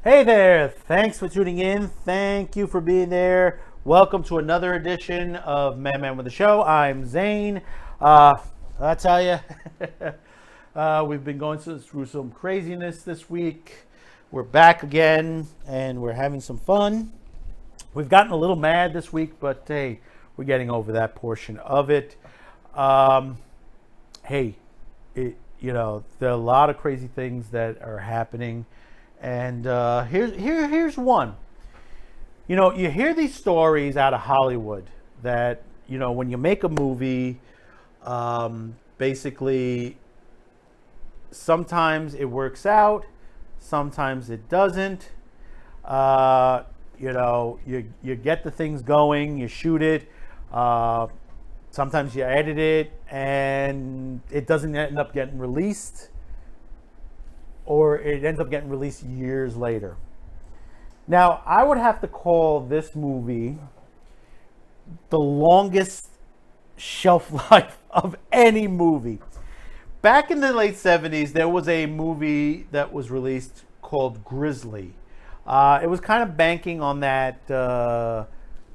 Hey there, thanks for tuning in. Thank you for being there. Welcome to another edition of Man with the Show. I'm Zane. I tell you, we've been going through some craziness this week. We're back again and we're having some fun. We've gotten a little mad this week, but hey, we're getting over that portion of it. Hey, there are a lot of crazy things that are happening. And here's one. You hear these stories out of Hollywood that, when you make a movie, basically, sometimes it works out, sometimes it doesn't. You get the things going, you shoot it, sometimes you edit it, and it doesn't end up getting released. Or it ends up getting released years later. Now, I would have to call this movie the longest shelf life of any movie. Back in the late 70s, there was a movie that was released called Grizzly. It was kind of banking on that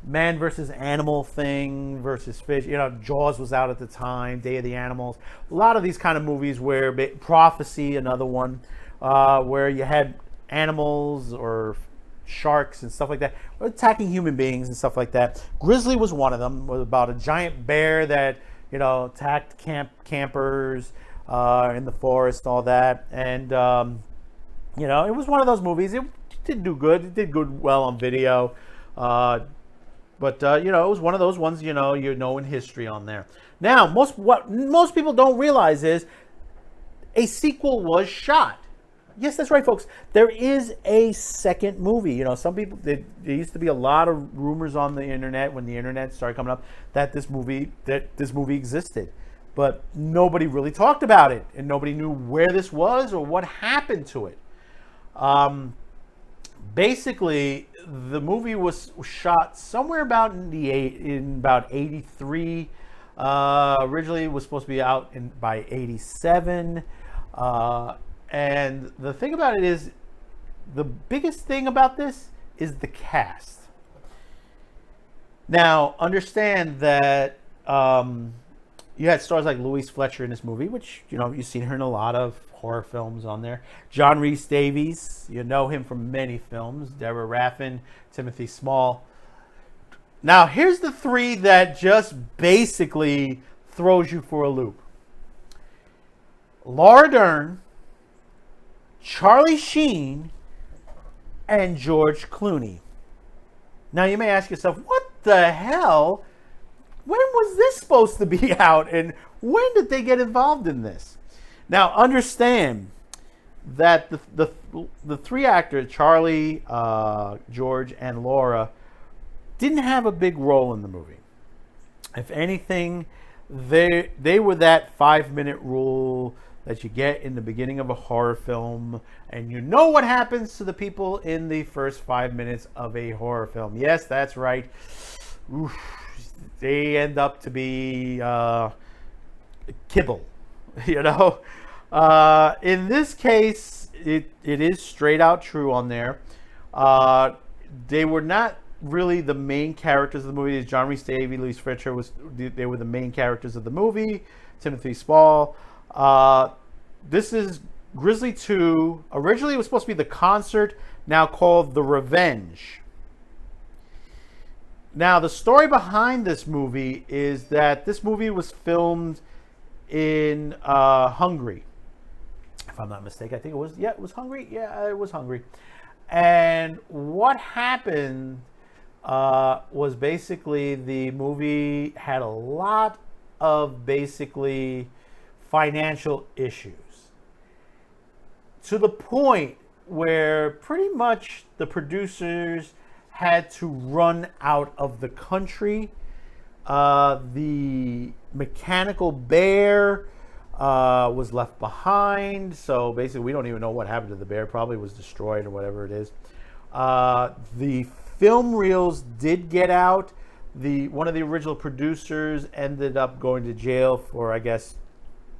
man versus animal thing versus fish. Jaws was out at the time, Day of the Animals. A lot of these kind of movies where Prophecy, another one, where you had animals or sharks and stuff like that attacking human beings and stuff like that. Grizzly was one of them. It was about a giant bear that attacked campers in the forest, all that. And it was one of those movies. It did do good. It did good well on video. But it was one of those ones, in history on there. Now, what most people don't realize is a sequel was shot. Yes, that's right, folks. There is a second movie. Some people, there used to be a lot of rumors on the internet when the internet started coming up that this movie existed. But nobody really talked about it, and nobody knew where this was or what happened to it. Basically, the movie was shot somewhere about in about 83. Originally, it was supposed to be out by 87. And the thing about it is, the biggest thing about this is the cast. Now, understand that you had stars like Louise Fletcher in this movie, which, you've seen her in a lot of horror films on there. John Rhys Davies, you know him from many films. Deborah Raffin, Timothy Small. Now, here's the three that just basically throws you for a loop. Laura Dern, Charlie Sheen, and George Clooney. Now, you may ask yourself, what the hell? When was this supposed to be out? And when did they get involved in this? Now, understand that the three actors, Charlie, George, and Laura, didn't have a big role in the movie. If anything, they were that 5-minute rule that you get in the beginning of a horror film, and you know what happens to the people in the first 5 minutes of a horror film. Yes, that's right. Oof, they end up to be kibble, In this case, it is straight out true on there. They were not really the main characters of the movie. John Rhys Davies, Louise Fletcher they were the main characters of the movie. Timothy Spall. This is Grizzly 2. Originally, it was supposed to be The Concert, now called The Revenge. Now, the story behind this movie is that this movie was filmed in Hungary. If I'm not mistaken, I think it was. Yeah, it was Hungary. Yeah, it was Hungary. And what happened was basically the movie had a lot of basically financial issues, to the point where pretty much the producers had to run out of the country. The mechanical bear was left behind, so basically we don't even know what happened to the bear. Probably was destroyed or whatever it is. The film reels did get out. One of the original producers ended up going to jail for, I guess,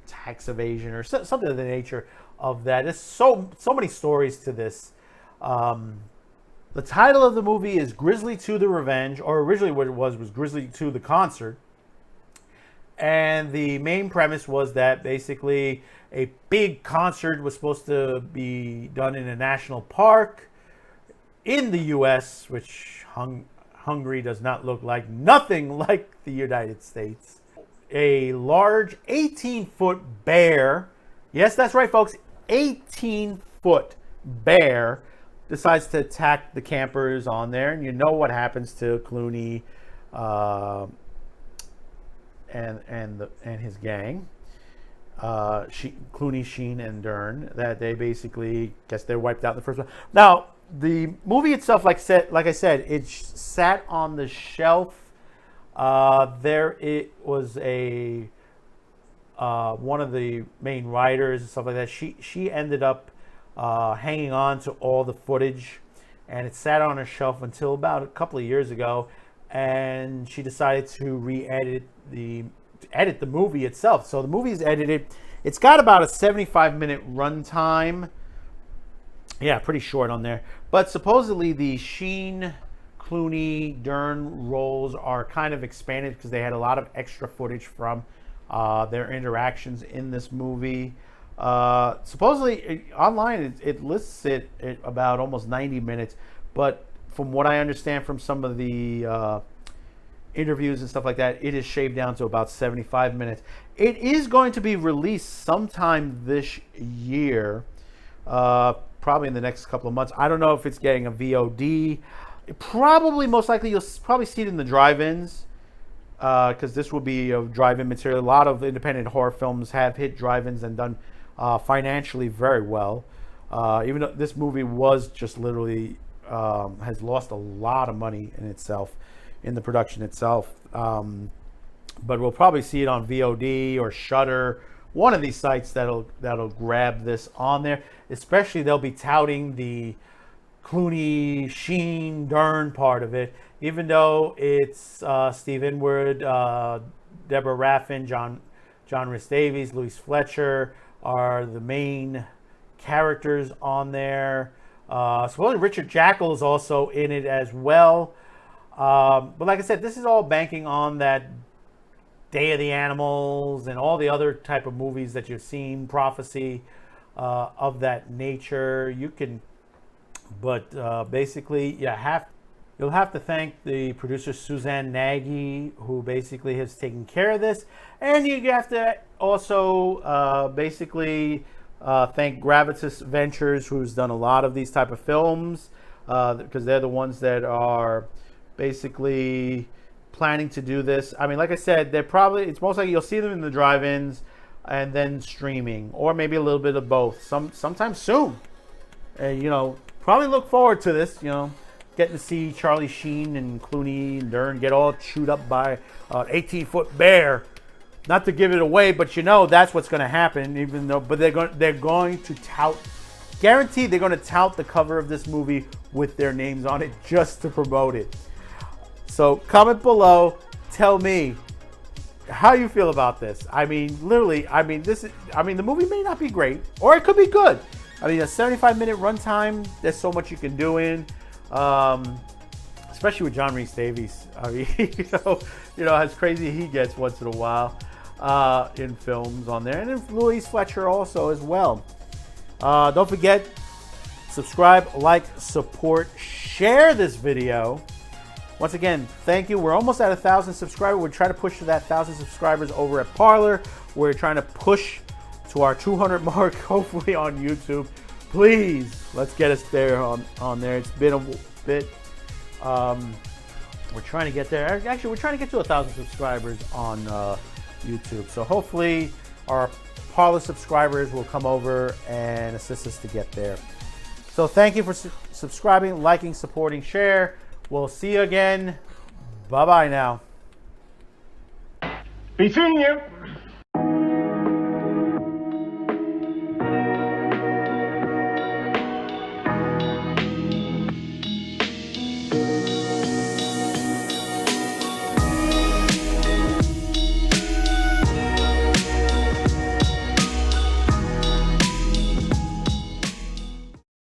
tax evasion or something of the nature of that. There's so many stories to this. The title of the movie is Grizzly 2 The Revenge, or originally what it was Grizzly 2 The Concert. And the main premise was that basically a big concert was supposed to be done in a national park in the U.S., which Hungary does not look like nothing like the United States. A large 18-foot bear, yes, that's right, folks, 18-foot bear decides to attack the campers on there, and you know what happens to Clooney and his gang. Clooney, Sheen, and Dern, that they basically guess they're wiped out in the first one. Now, the movie itself, like I said, it sat on the shelf. There it was a one of the main writers and stuff like that. She ended up hanging on to all the footage, and it sat on a shelf until about a couple of years ago, and she decided to edit the movie itself. So the movie is edited. It's got about a 75-minute runtime. Yeah, pretty short on there. But supposedly the Sheen, Clooney, Dern roles are kind of expanded because they had a lot of extra footage from their interactions in this movie. Supposedly online it lists it at about almost 90 minutes, but from what I understand from some of the interviews and stuff like that, it is shaved down to about 75 minutes. It is going to be released sometime this year, probably in the next couple of months. I don't know if it's getting a VOD. Probably, most likely, you'll probably see it in the drive-ins, because this will be a drive-in material. A lot of independent horror films have hit drive-ins and done financially very well. Even though this movie was just literally has lost a lot of money in itself, in the production itself. But we'll probably see it on VOD or Shudder, one of these sites that'll grab this on there. Especially they'll be touting the Clooney, Sheen, Dern part of it, even though it's Steve Inwood, Deborah Raffin, John Rhys Davies, Louise Fletcher are the main characters on there. Supposedly Richard Jackal is also in it as well. But like I said, this is all banking on that Day of the Animals and all the other type of movies that you've seen, Prophecy, of that nature. You can, but basically, you'll have to thank the producer Suzanne Nagy, who basically has taken care of this, and you have to also basically thank Gravitas Ventures, who's done a lot of these type of films, because they're the ones that are basically planning to do this. I mean, like I said, it's most likely you'll see them in the drive-ins and then streaming, or maybe a little bit of both sometime soon. Probably look forward to this, getting to see Charlie Sheen and Clooney and Dern get all chewed up by an 18-foot bear. Not to give it away, but that's what's going to happen. But they're going to tout, guaranteed they're going to tout the cover of this movie with their names on it just to promote it. So comment below, tell me how you feel about this. I mean, literally, the movie may not be great, or it could be good. I mean, a 75-minute runtime, there's so much you can do in, especially with John Rhys Davies. I mean, as crazy he gets once in a while in films on there. And then Louise Fletcher also as well. Don't forget, subscribe, like, support, share this video. Once again, thank you. We're almost at 1,000 subscribers. We're trying to push to that 1,000 subscribers over at Parler. We're trying to push to our 200 mark, hopefully on YouTube. Please, let's get us there on there. It's been a bit. We're trying to get there. Actually, we're trying to get to 1,000 subscribers on YouTube. So hopefully our Parler subscribers will come over and assist us to get there. So thank you for subscribing, liking, supporting, share. We'll see you again. Bye-bye now. Be seeing you.